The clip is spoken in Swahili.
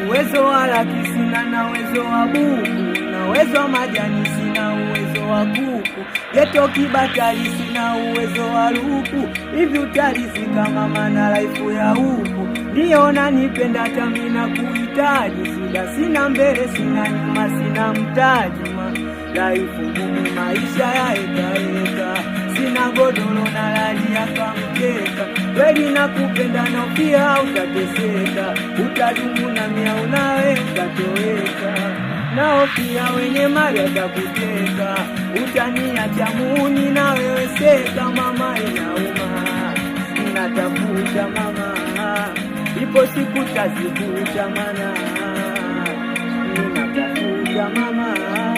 Uwezo wa laki sina na uwezo wa buku, na uwezo wa majani sina uwezo wa kuku, geto kibatari sina uwezo wa luku, hivi utarizika mama na laifu ya huku, ndiyo nanipenda tamina kuhitaji, sida sina mbele sina nyuma sina mtaji, laifu ngumu maisha ya eka, sina godoro na lalia kamkeka, kweli nakupenda na pia utateseka, utadumu na mia unawe utatoweka, nao pia wenye mali watakuteka, utaniacha muni na wewe seka, mama inauma, natafuta mama, ipo siku tazifuta mana, ninatafuta mama.